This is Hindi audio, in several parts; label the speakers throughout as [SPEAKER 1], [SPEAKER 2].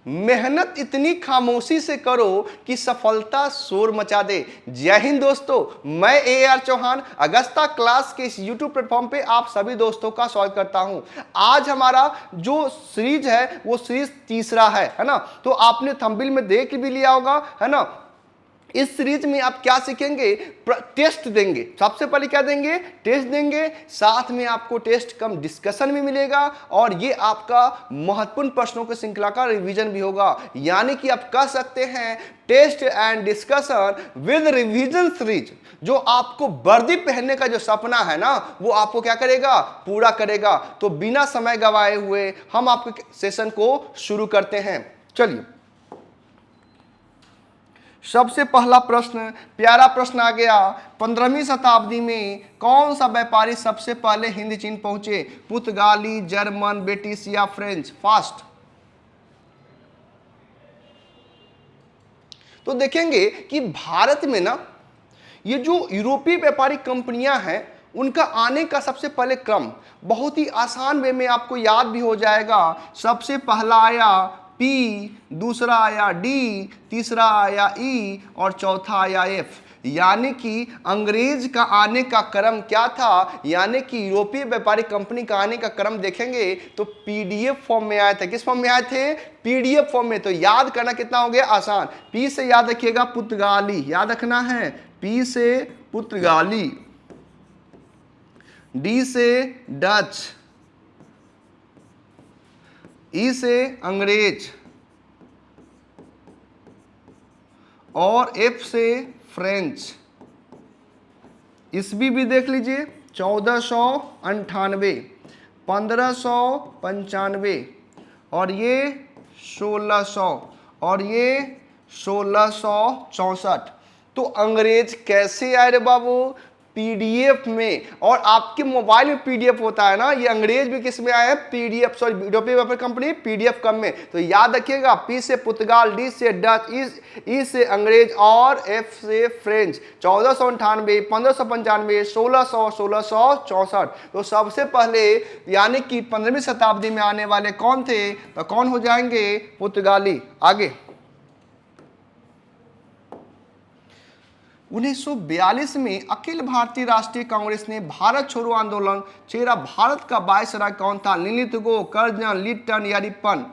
[SPEAKER 1] मेहनत इतनी खामोशी से करो कि सफलता शोर मचा दे। जय हिंद दोस्तों, मैं AR चौहान अगस्ता क्लास के इस YouTube प्लेटफॉर्म पे आप सभी दोस्तों का स्वागत करता हूं। आज हमारा जो सीरीज है वो सीरीज तीसरा है ना। तो आपने थंबनेल में देख भी लिया होगा, है ना। इस सीरीज में आप क्या सीखेंगे, टेस्ट देंगे। सबसे पहले क्या देंगे, टेस्ट देंगे, साथ में आपको टेस्ट कम डिस्कशन भी मिलेगा और ये आपका महत्वपूर्ण प्रश्नों की श्रृंखला का रिवीजन भी होगा। यानी कि आप कह सकते हैं test and discussion with revision series, जो आपको वर्दी पहनने का जो सपना है ना वो आपको क्या करेगा, पूरा करेगा। तो बिना समय गवाए हुए हम आपके सेशन को शुरू करते हैं। चलिए, सबसे पहला प्रश्न, प्यारा प्रश्न आ गया। 15वीं शताब्दी में कौन सा व्यापारी सबसे पहले हिंद चीन पहुंचे? पुर्तगाली, जर्मन, ब्रिटिश या फ्रेंच? फास्ट। तो देखेंगे कि भारत में ना ये जो यूरोपीय व्यापारी कंपनियां हैं उनका आने का सबसे पहले क्रम बहुत ही आसान वे में आपको याद भी हो जाएगा। सबसे पहला आया P, दूसरा आया D, तीसरा आया E और चौथा आया F। यानी कि अंग्रेज का आने का क्रम क्या था, यानी कि यूरोपीय व्यापारी कंपनी का आने का क्रम देखेंगे तो PDF फॉर्म में आए थे। किस फॉर्म में आए थे? PDF फॉर्म में। तो याद करना कितना हो गया, आसान। P से याद रखिएगा पुर्तगाली, याद रखना है P से पुर्तगाली, D से डच, E से अंग्रेज और F से फ्रेंच। ईस्वी भी देख लीजिए 1498, 1595 और ये 1600 और ये 1664। तो अंग्रेज कैसे आए रे बाबू? PDF में। और आपके मोबाइल में PDF होता है ना, ये अंग्रेज भी किस में आए हैं? PDF, सॉरी यूरोपीय व्यापार कंपनी PDF कम में। तो याद रखिएगा P से पुर्तगाल, D से डच, E से अंग्रेज और F से फ्रेंच। 1498, 1595, 1600, 1664। तो सबसे पहले यानी कि 15वीं शताब्दी में आने वाले कौन थे? तो कौन हो जाएंगे? पुर्तगाली। आगे 1942 में अखिल भारतीय राष्ट्रीय कांग्रेस ने भारत छोड़ो आंदोलन छेड़ा। भारत का वायसराय कौन था? नीलिथगो, कर्जन, लिट्टन या रिपन?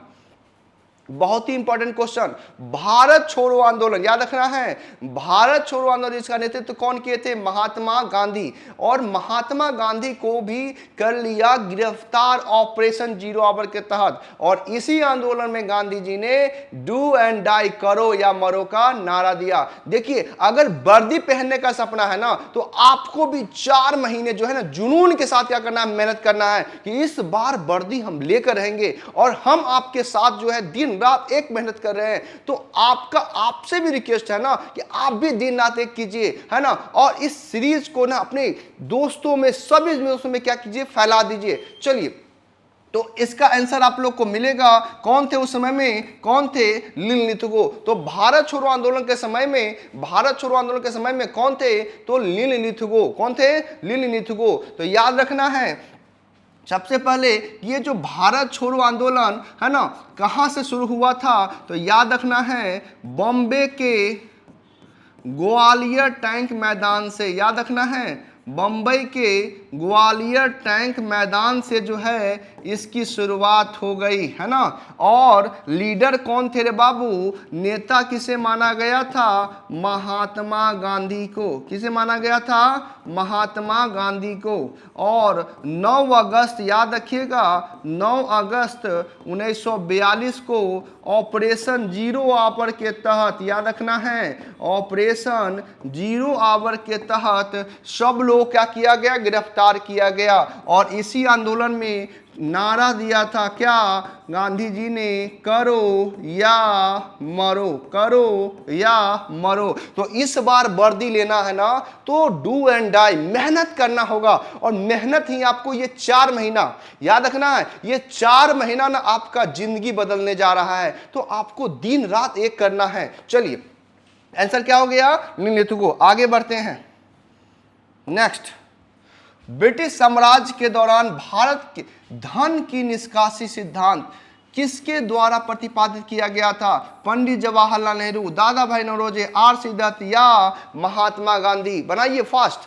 [SPEAKER 1] बहुत ही इंपॉर्टेंट क्वेश्चन। भारत छोड़ो आंदोलन याद रखना है। भारत छोड़ो आंदोलन इसका नेतृत्व कौन किए थे? महात्मा गांधी। और महात्मा गांधी को भी कर लिया गिरफ्तार ऑपरेशन जीरो आवर के तहत। और इसी आंदोलन में गांधी जी ने डू एंड डाई, करो या मरो का नारा दिया। देखिए, अगर वर्दी पहनने का सपना है ना तो आपको भी 4 महीने जो है ना जुनून के साथ क्या करना है, मेहनत करना है कि इस बार वर्दी हम लेकर रहेंगे और हम आपके साथ जो है दिन रात एक मेहनत कर रहे हैं। तो आपका आपसे भी रिक्वेस्ट है ना कि आप भी दिन रात एक कीजिए, है ना। और इस सीरीज को ना अपने दोस्तों में, सभी दोस्तों में क्या कीजिए, फैला दीजिए। चलिए, तो इसका आंसर आप लोग को मिलेगा। कौन थे उस समय में? कौन थे? नीलिथगो। तो भारत छोड़ो आंदोलन के समय में, भारत छोड़ो आंदोलन के समय में कौन थे? तो नीलिथगो। कौन थे? नीलिथगो। तो याद रखना है सबसे पहले ये जो भारत छोड़ो आंदोलन है ना कहां से शुरू हुआ था? तो याद रखना है बॉम्बे के ग्वालियर टैंक मैदान से। याद रखना है बम्बई के ग्वालियर टैंक मैदान से जो है इसकी शुरुआत हो गई, है ना। और लीडर कौन थे रे बाबू? नेता किसे माना गया था? महात्मा गांधी को। किसे माना गया था? महात्मा गांधी को। और 9 अगस्त याद रखिएगा, 9 अगस्त 1942 को ऑपरेशन जीरो आवर के तहत, याद रखना है ऑपरेशन जीरो आवर के तहत सब लोग क्या किया गया? गिरफ्तार किया गया। और इसी आंदोलन में नारा दिया था क्या गांधी जी ने? करो या मरो, करो या मरो। तो इस बार वर्दी लेना है ना तो डू एंड डाई, मेहनत करना होगा। और मेहनत ही आपको ये 4 महीना याद रखना है, ये 4 महीना ना आपका जिंदगी बदलने जा रहा है। तो आपको दिन रात एक करना है। चलिए, आंसर क्या हो गया? नीलिथगो। आगे बढ़ते हैं। नेक्स्ट, ब्रिटिश साम्राज्य के दौरान भारत के धन की निष्कासी सिद्धांत किसके द्वारा प्रतिपादित किया गया था? पंडित जवाहरलाल नेहरू, दादा भाई नौरोजी, आर.सी. दत्त या महात्मा गांधी? बनाइए फास्ट।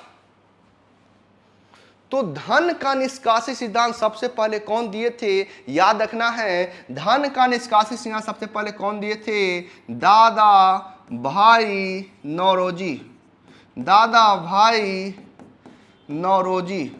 [SPEAKER 1] तो धन का निष्कासित सिद्धांत सबसे पहले कौन दिए थे? याद रखना है, धन का निष्कासित सिद्धांत सबसे पहले कौन दिए थे? दादा भाई नौरोजी, दादा भाई नौरोजी।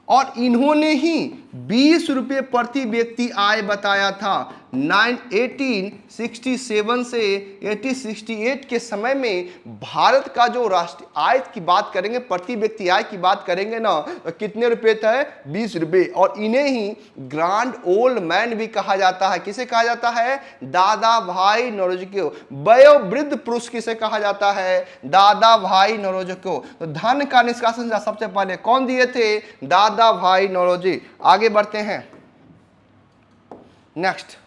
[SPEAKER 1] और इन्होंने ही 20 रुपये प्रति व्यक्ति आय बताया था। 1867 से 1868 के समय में भारत का जो राष्ट्रीय आय की बात करेंगे, प्रति व्यक्ति आय की बात करेंगे ना, तो कितने रुपए थे? 20 रुपये। और इन्हें ही ग्रांड ओल्ड मैन भी कहा जाता है। किसे कहा जाता है? दादा भाई नौरोजी को। वयोवृद्ध पुरुष किसे कहा जाता है? दादा भाई नौरोजी को। तो धन का निष्कासन सबसे पहले कौन दिए थे? दादा भाई नौरोजी। आगे बढ़ते हैं। नेक्स्ट,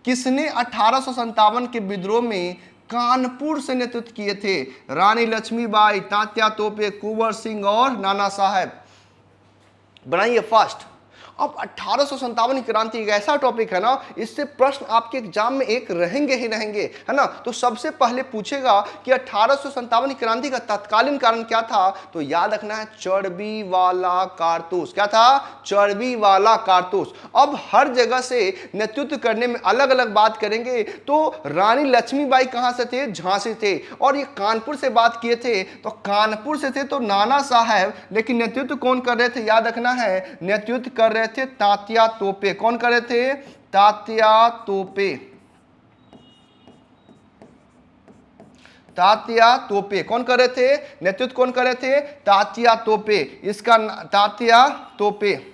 [SPEAKER 1] किसने 1857 के विद्रोह में कानपुर से नेतृत्व किए थे? रानी लक्ष्मीबाई, तात्या तोपे, कुंवर सिंह और नाना साहेब? बनाइए फास्ट। अब 1857 की क्रांति एक ऐसा टॉपिक है ना, इससे प्रश्न आपके एग्जाम में एक रहेंगे ही रहेंगे, है ना। तो सबसे पहले पूछेगा कि 1857 की क्रांति का तत्कालीन कारण क्या था? तो याद रखना है, चर्बी वाला कारतूस। क्या था? चर्बी वाला कारतूस। अब हर जगह से नेतृत्व करने में अलग अलग बात करेंगे। तो रानी लक्ष्मीबाई कहां से थे? झांसी थे। और ये कानपुर से बात किए थे, तो कानपुर से थे तो नाना साहब। लेकिन नेतृत्व कौन कर रहे थे? याद रखना है, नेतृत्व कर रहे थे तात्या तोपे। कौन कर रहे थे? तात्या तोपे। तात्या तोपे कौन कर रहे थे? नेतृत्व कौन कर रहे थे? तात्या तोपे। इसका तात्या तोपे,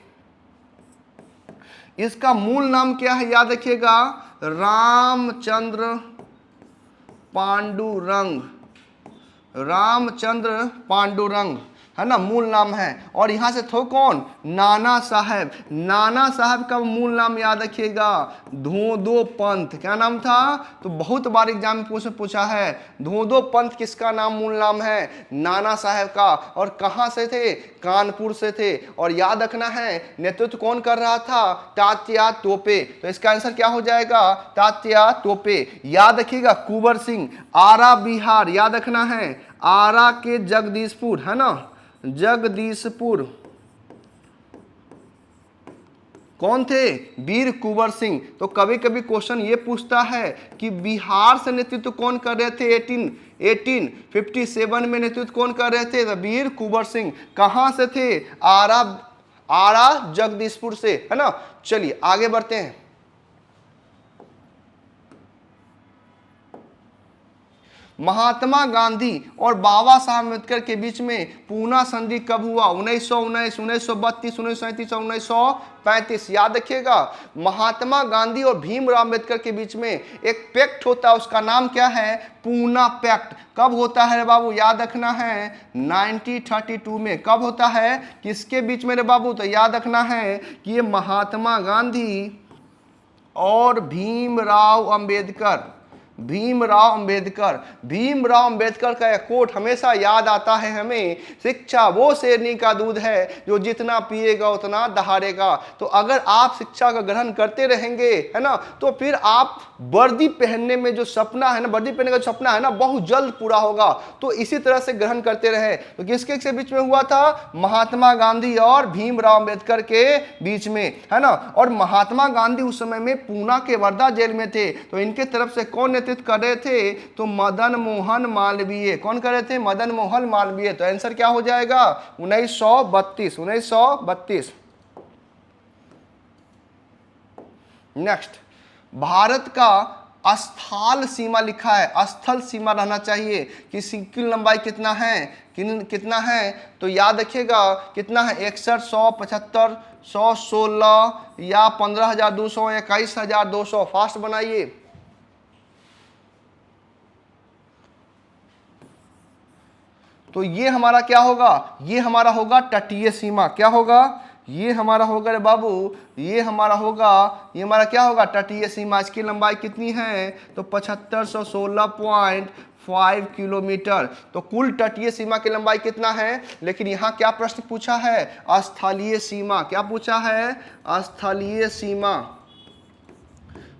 [SPEAKER 1] इसका मूल नाम क्या है? याद रखिएगा, रामचंद्र पांडुरंग। रामचंद्र पांडुरंग, है ना, मूल नाम है। और यहां से थो कौन? नाना साहब। नाना साहब का मूल नाम याद रखिएगा, धोदो पंत। क्या नाम था? तो बहुत बार एग्जाम में पूछा है, धोदो पंत किसका नाम, मूल नाम है? नाना साहब का। और कहां से थे? कानपुर से थे। और याद रखना है, नेतृत्व कौन कर रहा था? तात्या तोपे। तो इसका आंसर क्या हो जाएगा? तात्या तोपे। याद रखिएगा, कुंवर सिंह, आरा बिहार। याद रखना है, आरा के जगदीशपुर, है ना, जगदीशपुर। कौन थे? वीर कुंवर सिंह। तो कभी कभी क्वेश्चन ये पूछता है कि बिहार से नेतृत्व कौन कर रहे थे? 1857 में नेतृत्व कौन कर रहे थे? तो वीर कुंवर सिंह। कहां से थे? आरा जगदीशपुर से, है ना। चलिए आगे बढ़ते हैं। महात्मा गांधी और बाबा साहब अम्बेडकर के बीच में पूना संधि कब हुआ? 1919, 1932, 1937 और 1935। याद रखिएगा, महात्मा गांधी और भीमराव अम्बेडकर के बीच में एक पैक्ट होता है, उसका नाम क्या है? पूना पैक्ट। कब होता है रे बाबू? याद रखना है 1932 में। कब होता है? किसके बीच में रे बाबू? तो याद रखना है कि ये महात्मा गांधी और भीमराव अम्बेडकर। भीमराव अम्बेडकर का एक कोट हमेशा याद आता है हमें, शिक्षा वो शेरनी का दूध है जो जितना पिएगा उतना दहाड़ेगा। तो अगर आप शिक्षा का ग्रहण करते रहेंगे, है ना, तो फिर आप वर्दी पहनने में जो सपना है ना, वर्दी पहनने का सपना है ना, बहुत जल्द पूरा होगा। तो इसी तरह से ग्रहण करते रहे। तो किसके के बीच में हुआ था? महात्मा गांधी और भीमराव अम्बेडकर के बीच में, है ना। और महात्मा गांधी उस समय में पूना के वर्धा जेल में थे। तो इनके तरफ से कौन नेतृत्व कर रहे थे? तो मदन मोहन मालवीय। कौन कर रहे थे? मदन मोहन मालवीय। तो आंसर क्या हो जाएगा? 1932। नेक्स्ट, भारत का स्थल सीमा लिखा है, स्थल सीमा रहना चाहिए कि सिक्किम लंबाई कितना है? कितना है? तो याद रखिएगा कितना है? 61, 100, 75, 116 या 15,200, 21,200। फास्ट बनाइए। तो ये हमारा क्या होगा? ये हमारा होगा तटीय सीमा। क्या होगा? ये हमारा होगा रे बाबू, ये हमारा क्या होगा? तटीय सीमा। इसकी लंबाई कितनी है? तो 7516.5 किलोमीटर। तो कुल तटीय सीमा की लंबाई कितना है? लेकिन यहाँ क्या प्रश्न पूछा है? स्थलीय सीमा। क्या पूछा है? स्थलीय सीमा।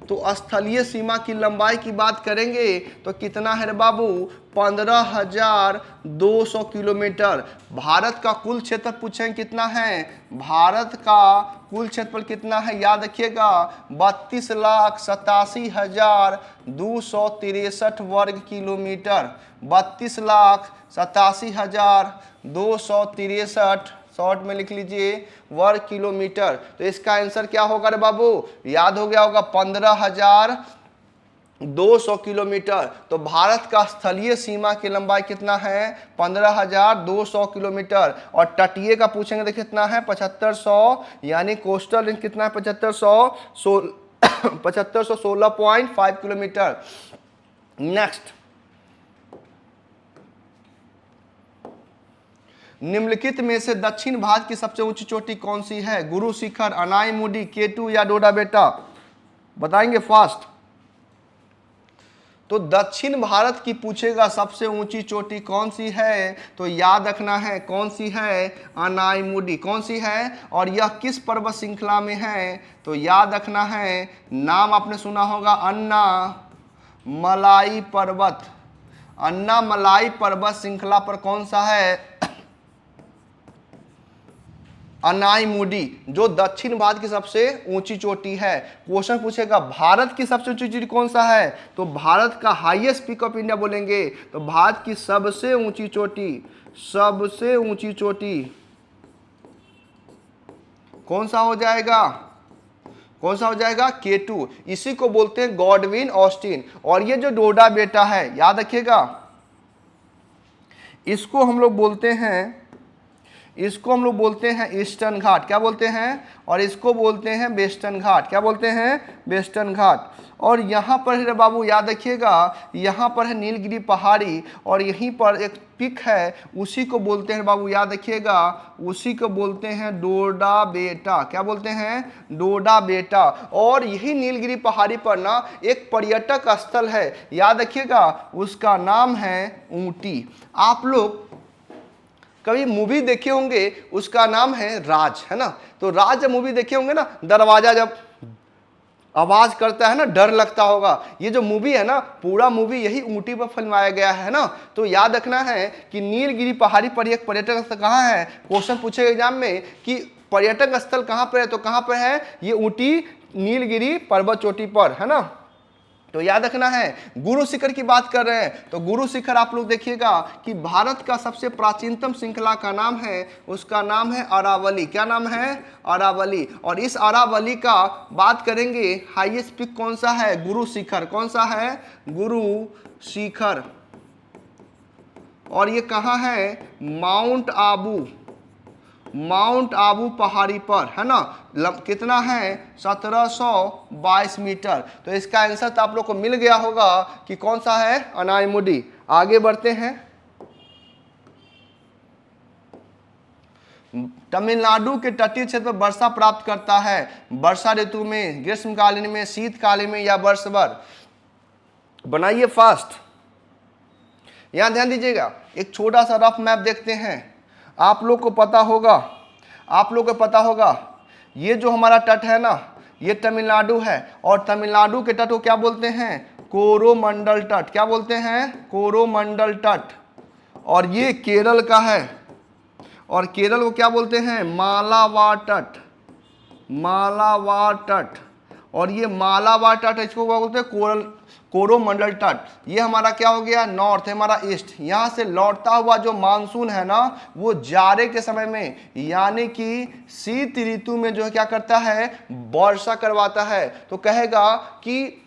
[SPEAKER 1] तो स्थलीय सीमा की लंबाई की बात करेंगे तो कितना है रे बाबू, 15,200 किलोमीटर। भारत का कुल क्षेत्र पूछेंगे कितना है, भारत का कुल क्षेत्रफल कितना है, याद रखिएगा 32,87,263 वर्ग किलोमीटर। 32,87,263, शॉर्ट में लिख लीजिए, वर्ग किलोमीटर। तो इसका आंसर क्या होगा रे बाबू, याद हो गया होगा 15,200 किलोमीटर। तो भारत का स्थलीय सीमा की लंबाई कितना है, 15,200 किलोमीटर। और तटीय का पूछेंगे तो कितना है, 7,500, यानी कोस्टल रेंज कितना है, 7,516.5 किलोमीटर। नेक्स्ट, निम्नलिखित में से दक्षिण भारत की सबसे ऊंची चोटी कौन सी है, गुरु शिखर, अनाईमुडी, केटू या डोडा बेटा, बताएंगे फास्ट। तो दक्षिण भारत की पूछेगा सबसे ऊंची चोटी कौन सी है, तो याद रखना है कौन सी है, अनाईमुडी। कौन सी है और यह किस पर्वत श्रृंखला में है, तो याद रखना है, नाम आपने सुना होगा अन्ना मलाई पर्वत। अन्ना मलाई पर्वत श्रृंखला पर कौन सा है, अनाईमुडी, जो दक्षिण भारत की सबसे ऊंची चोटी है। क्वेश्चन पूछेगा भारत की सबसे ऊंची चोटी कौन सा है, तो भारत का हाईएस्ट पीक ऑफ इंडिया बोलेंगे तो भारत की सबसे ऊंची चोटी, सबसे ऊंची चोटी कौन सा हो जाएगा, कौन सा हो जाएगा, केटू। इसी को बोलते हैं गॉडविन ऑस्टिन। और ये जो डोडा बेटा है, याद रखिएगा, इसको हम लोग बोलते हैं, इसको हम लोग बोलते हैं ईस्टर्न घाट, क्या बोलते हैं, और इसको बोलते हैं वेस्टर्न घाट, क्या बोलते हैं, वेस्टर्न घाट। और यहाँ पर है बाबू, याद रखिएगा, यहाँ पर है नीलगिरी पहाड़ी और यहीं पर एक पिक है, उसी को बोलते हैं बाबू, याद रखिएगा, उसी को बोलते हैं डोडा बेटा। क्या बोलते हैं, डोडा बेटा। और यही नीलगिरी पहाड़ी पर ना एक पर्यटक स्थल है, याद रखिएगा, उसका नाम है ऊटी। आप लोग कभी मूवी देखे होंगे, उसका नाम है राज, है ना। तो राज जब मूवी देखे होंगे ना, दरवाजा जब आवाज करता है ना, डर लगता होगा। ये जो मूवी है ना, पूरा मूवी यही ऊटी पर फिल्माया गया है ना। तो याद रखना है कि नीलगिरी पहाड़ी पर एक पर्यटक स्थल कहाँ है, क्वेश्चन पूछेगा एग्जाम में कि पर्यटक स्थल कहाँ पर है, तो कहाँ पर है, ये ऊटी नीलगिरी पर्वत चोटी पर, है ना। तो याद रखना है, गुरु शिखर की बात कर रहे हैं तो गुरु शिखर आप लोग देखिएगा कि भारत का सबसे प्राचीनतम श्रृंखला का नाम है, उसका नाम है अरावली। क्या नाम है, अरावली। और इस अरावली का बात करेंगे, हाईएस्ट पीक कौन सा है, गुरु शिखर। कौन सा है, गुरु शिखर। और ये कहाँ है, माउंट आबू, माउंट आबू पहाड़ी पर, है ना। कितना है, 1722 मीटर। तो इसका आंसर तो आप लोग को मिल गया होगा कि कौन सा है, अनाईमुडी। आगे बढ़ते हैं, तमिलनाडु के तटीय क्षेत्र में वर्षा प्राप्त करता है, वर्षा ऋतु में, ग्रीष्मकालीन में, शीतकालीन में या वर्ष भर, बनाइए फास्ट। यहां ध्यान दीजिएगा, एक छोटा सा रफ मैप देखते हैं। आप लोग को पता होगा, आप लोग को पता होगा, ये जो हमारा तट है ना, ये तमिलनाडु है। और तमिलनाडु के तट को क्या बोलते हैं, कोरोमंडल तट। क्या बोलते हैं, कोरोमंडल तट। और ये केरल का है, और केरल को क्या बोलते हैं, मालाबार तट, मालाबार तट। और ये मालाबार तट, इसको क्या बोलते हैं, कोरोमंडल तट। ये हमारा क्या हो गया, नॉर्थ है, हमारा ईस्ट। यहाँ से लौटता हुआ जो मानसून है ना, वो जाड़े के समय में, यानी कि शीत ऋतु में जो है क्या करता है, वर्षा करवाता है। तो कहेगा कि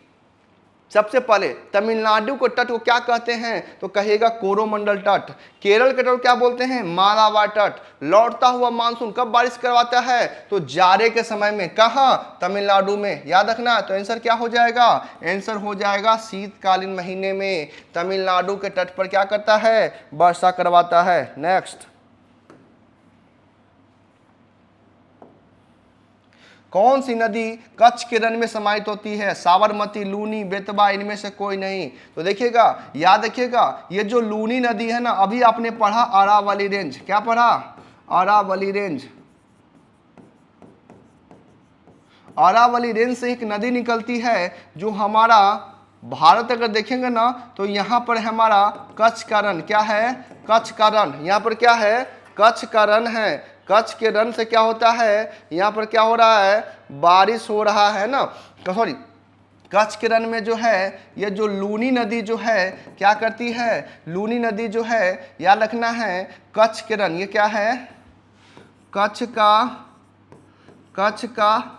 [SPEAKER 1] सबसे पहले तमिलनाडु को तट को क्या कहते हैं, तो कहेगा कोरोमंडल तट। केरल के तट को क्या बोलते हैं, मालाबार तट। लौटता हुआ मानसून कब बारिश करवाता है, तो जाड़े के समय में। कहाँ, तमिलनाडु में। याद रखना, तो आंसर क्या हो जाएगा, आंसर हो जाएगा शीतकालीन महीने में तमिलनाडु के तट पर क्या करता है, वर्षा करवाता है। नेक्स्ट, कौन सी नदी कच्छ के रण में समाहित होती है, साबरमती, लूनी, बेतवा, इनमें से कोई नहीं। तो देखिएगा, याद रखिएगा, ये जो लूनी नदी है ना, अभी आपने पढ़ा अरावली रेंज। क्या पढ़ा, अरावली रेंज। अरावली रेंज से एक नदी निकलती है जो हमारा भारत अगर देखेंगे ना तो यहाँ पर हमारा कच्छ का रण, क्या है, कच्छ का रण, यहाँ पर क्या है, कच्छ का रण है। कच्छ के रण से क्या होता है, यहाँ पर क्या हो रहा है, बारिश हो रहा है ना, सॉरी, कच्छ के रण में जो है ये जो लूनी नदी जो है क्या करती है, लूनी नदी जो है, याद रखना है, कच्छ के रण, ये क्या है, कच्छ का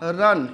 [SPEAKER 1] रण,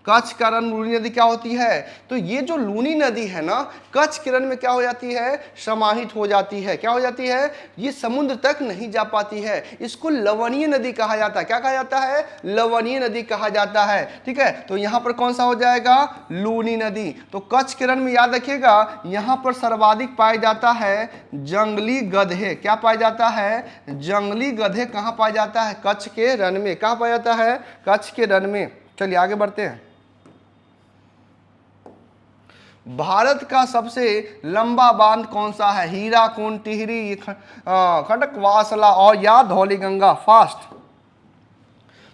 [SPEAKER 1] कच्छ का रण लूनी नदी क्या होती है, तो ये जो लूनी नदी है ना कच्छ के रण में क्या हो जाती है, समाहित हो जाती है, क्या हो जाती है, ये समुद्र तक नहीं जा पाती है, इसको लवणीय नदी कहा जाता है, क्या कहा जाता है, लवणीय नदी कहा जाता है, ठीक है। तो यहाँ पर कौन सा हो जाएगा, लूनी नदी। तो कच्छ के रण में याद रखिएगा यहाँ पर सर्वाधिक पाया जाता है जंगली गधे, क्या पाया जाता है, जंगली गधे कहाँ पाया जाता है, कच्छ के रण में, कहाँ पाया जाता है, कच्छ के रण में। चलिए आगे बढ़ते हैं। भारत का सबसे लंबा बांध कौन सा है, हीराकुंड, टिहरी, खड़कवासला और या धौलीगंगा, फास्ट।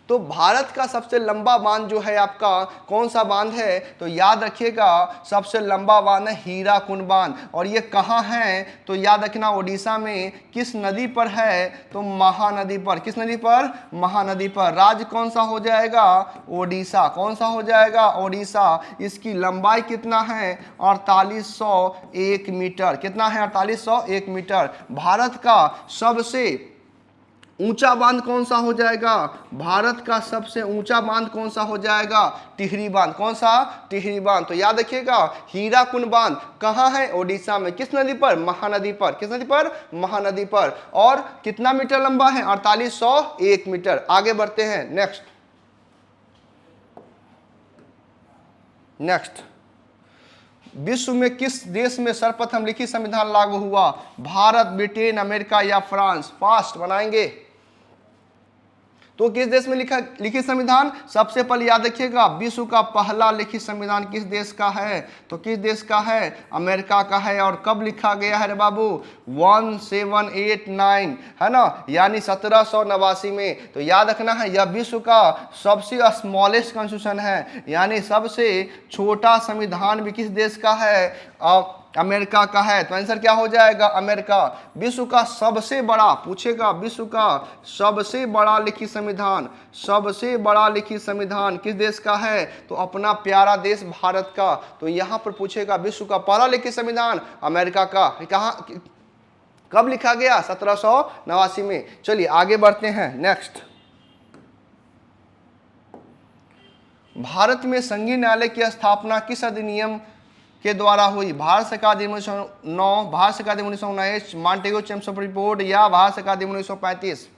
[SPEAKER 1] तो भारत का सबसे लंबा बांध जो है आपका कौन सा बांध है, तो याद रखिएगा सबसे लंबा बांध है हीराकुंड बांध। और ये कहाँ है, तो याद रखना ओडिशा में, किस नदी पर है, तो महानदी पर, किस नदी पर, महानदी पर। राज्य कौन सा हो जाएगा, ओडिशा, कौन सा हो जाएगा, ओडिशा। इसकी लंबाई कितना है, 4801 मीटर, कितना है, 4801 मीटर। भारत का सबसे ऊंचा बांध कौन सा हो जाएगा, भारत का सबसे ऊंचा बांध कौन सा हो जाएगा, टिहरी बांध, कौन सा, टिहरी बांध। तो याद रखिएगा हीराकुंड बांध कहाँ है, ओडिशा में, किस नदी पर, महानदी पर, किस नदी पर, महानदी पर। और कितना मीटर लंबा है, 4801 मीटर। आगे बढ़ते हैं, नेक्स्ट, विश्व में किस देश में सर्वप्रथम लिखित संविधान लागू हुआ, भारत, ब्रिटेन, अमेरिका या फ्रांस, फास्ट बनाएंगे। तो किस देश में लिखित संविधान, सबसे पहले याद रखिएगा विश्व का पहला लिखित संविधान किस देश का है, तो किस देश का है, अमेरिका का है। और कब लिखा गया है रे बाबू, 1789 है ना, यानी 1789 में। तो याद रखना है यह विश्व का सबसे स्मॉलेस्ट कॉन्स्टिट्यूशन है, यानी सबसे छोटा संविधान भी किस देश का है, अमेरिका का है। तो आंसर क्या हो जाएगा, अमेरिका। विश्व का सबसे बड़ा, पूछेगा विश्व का सबसे बड़ा लिखित संविधान, सबसे बड़ा लिखित संविधान किस देश का है, तो अपना प्यारा देश भारत का। तो यहां पर पूछेगा विश्व का पहला लिखित संविधान अमेरिका का, कहाँ, कब लिखा गया, 1789 में। चलिए आगे बढ़ते हैं, नेक्स्ट। भारत में संघीय न्यायालय की स्थापना किस अधिनियम के द्वारा हुई, भारत सरकार अधिनियम 1909, भारत सरकार अधिनियम 1919, मॉन्टेगो चैम्प्स रिपोर्ट या भारत सरकार अधिनियम 1935।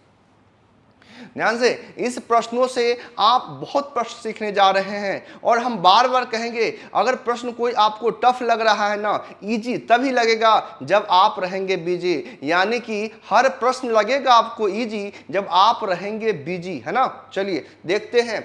[SPEAKER 1] ध्यान से, इस प्रश्नों से आप बहुत प्रश्न सीखने जा रहे हैं। और हम बार बार कहेंगे अगर प्रश्न कोई आपको टफ लग रहा है ना, इजी तभी लगेगा जब आप रहेंगे बिजी, यानी कि हर प्रश्न लगेगा आपको इजी जब आप रहेंगे बिजी, है ना। चलिए देखते हैं।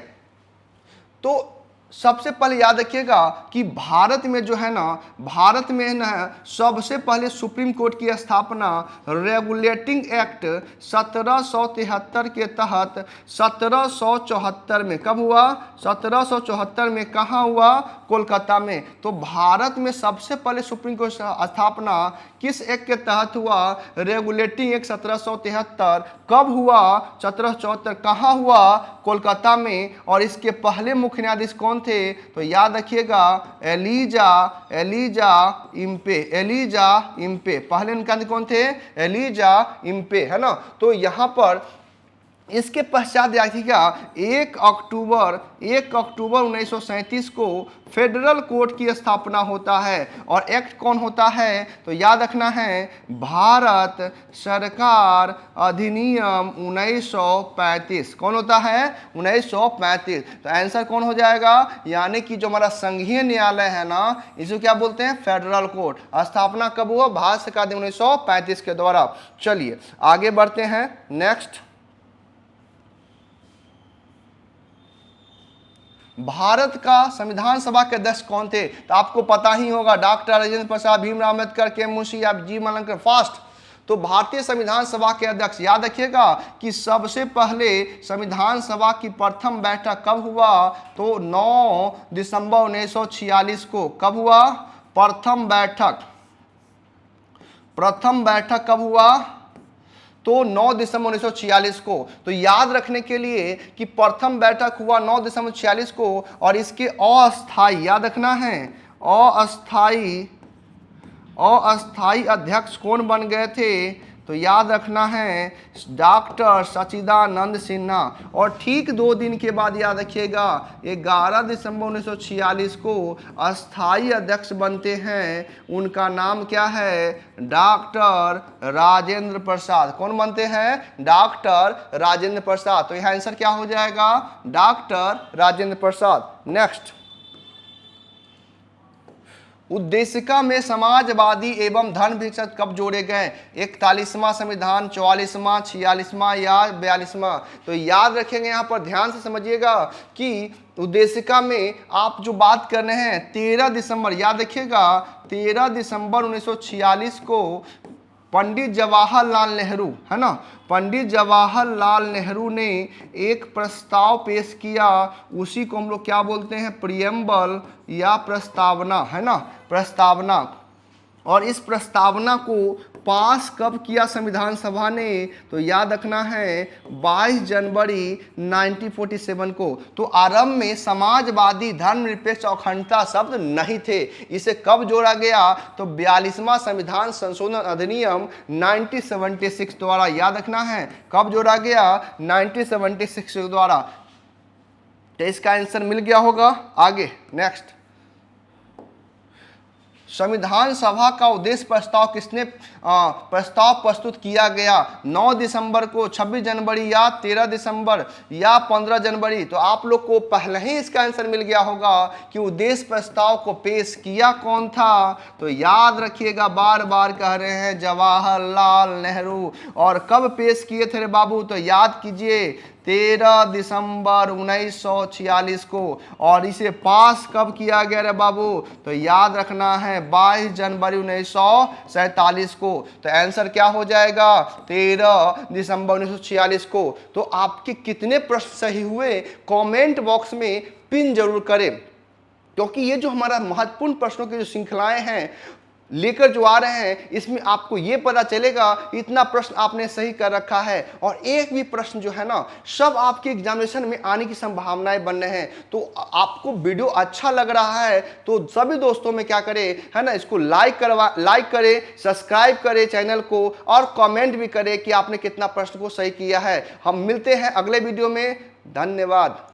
[SPEAKER 1] तो सबसे पहले याद रखिएगा कि भारत में जो है ना, भारत में ना सबसे पहले सुप्रीम कोर्ट की स्थापना रेगुलेटिंग एक्ट 1773 के तहत 1774 में, कब हुआ, 1774 में, कहाँ हुआ, कोलकाता में। तो भारत में सबसे पहले सुप्रीम कोर्ट की स्थापना किस एक्ट के तहत हुआ, रेगुलेटिंग एक्ट 1773। कब हुआ, 1774, कहाँ हुआ, कोलकाता में। और इसके पहले मुख्य न्यायाधीश कौन थे, तो याद रखिएगा एलिजा इम्पे, पहले न्यायाधीश कौन थे, एलिजा इम्पे, है ना। तो यहाँ पर इसके पश्चात देखिएगा 1 अक्टूबर 1937 को फेडरल कोर्ट की स्थापना होता है। और एक्ट कौन होता है, तो याद रखना है भारत सरकार अधिनियम 1935, कौन होता है, 1935। तो आंसर कौन हो जाएगा, यानी कि जो हमारा संघीय न्यायालय है ना, इसे क्या बोलते हैं, फेडरल कोर्ट। स्थापना कब हुआ, भारत सरकार अधिनियम 1935 के द्वारा। चलिए आगे बढ़ते हैं, नेक्स्ट। भारत का संविधान सभा के अध्यक्ष कौन थे, तो आपको पता ही होगा, डॉक्टर राजेंद्र प्रसाद, भीमराव अम्बेडकर, के मुंशी या जी मालंकर, फास्ट। तो भारतीय संविधान सभा के अध्यक्ष, याद रखिएगा कि सबसे पहले संविधान सभा की प्रथम बैठक कब हुआ, तो 9 दिसंबर 1946 को। कब हुआ प्रथम बैठक कब हुआ, तो 9 दिसंबर 1946 को। तो याद रखने के लिए कि प्रथम बैठक हुआ 9 दिसंबर 46 को, और इसके अस्थाई, याद रखना है, अस्थाई अध्यक्ष कौन बन गए थे, तो याद रखना है डॉक्टर सच्चिदानंद सिन्हा। और ठीक 2 दिन के बाद याद रखिएगा 11 दिसंबर 1946 को अस्थाई अध्यक्ष बनते हैं, उनका नाम क्या है, डॉक्टर राजेंद्र प्रसाद। कौन बनते हैं, डॉक्टर राजेंद्र प्रसाद। तो यह आंसर क्या हो जाएगा, डॉक्टर राजेंद्र प्रसाद। नेक्स्ट, उद्देशिका में समाजवादी एवं धर्मनिरपेक्ष कब जोड़े गए, 41वां संविधान, 44वां, 46वां या 42वां। तो याद रखेंगे, यहाँ पर ध्यान से समझिएगा कि उद्देशिका में आप जो बात कर रहे हैं 13 दिसंबर, याद रखिएगा 13 दिसंबर 1946 को पंडित जवाहरलाल नेहरू, है ना, पंडित जवाहरलाल नेहरू ने एक प्रस्ताव पेश किया, उसी को हम लोग क्या बोलते हैं, प्रियम्बल या प्रस्तावना, है ना, प्रस्तावना। और इस प्रस्तावना को पास कब किया संविधान सभा ने, तो याद रखना है 22 जनवरी 1947 को। तो आरंभ में समाजवादी धर्मनिरपेक्ष और अखंडता शब्द नहीं थे, इसे कब जोड़ा गया, तो 42वां संविधान संशोधन अधिनियम 1976 द्वारा। याद रखना है कब जोड़ा गया, 1976 द्वारा। तो इसका आंसर मिल गया होगा। आगे नेक्स्ट, संविधान सभा का उद्देश्य प्रस्ताव किसने प्रस्ताव प्रस्तुत किया गया, 9 दिसंबर को, 26 जनवरी या 13 दिसंबर या 15 जनवरी। तो आप लोग को पहले ही इसका आंसर मिल गया होगा कि उद्देश्य प्रस्ताव को पेश किया कौन था। तो याद रखिएगा, बार बार कह रहे हैं जवाहरलाल नेहरू। और कब पेश किए थे रे बाबू, तो याद कीजिए 13 दिसंबर 1946 को। और इसे पास कब किया गया रे बाबू, तो याद रखना है 22 जनवरी 1947 को। तो आंसर क्या हो जाएगा, 13 दिसंबर 1946 को। तो आपके कितने प्रश्न सही हुए कमेंट बॉक्स में पिन जरूर करें, क्योंकि ये जो हमारा महत्वपूर्ण प्रश्नों की जो श्रृंखलाएं हैं लेकर जो आ रहे हैं, इसमें आपको ये पता चलेगा इतना प्रश्न आपने सही कर रखा है, और एक भी प्रश्न जो है ना, सब आपके एग्जामिनेशन में आने की संभावनाएं बन रहे हैं। तो आपको वीडियो अच्छा लग रहा है तो सभी दोस्तों में क्या करें, है ना, इसको लाइक करें, सब्सक्राइब करें चैनल को, और कमेंट भी करें कि आपने कितना प्रश्न को सही किया है। हम मिलते हैं अगले वीडियो में। धन्यवाद।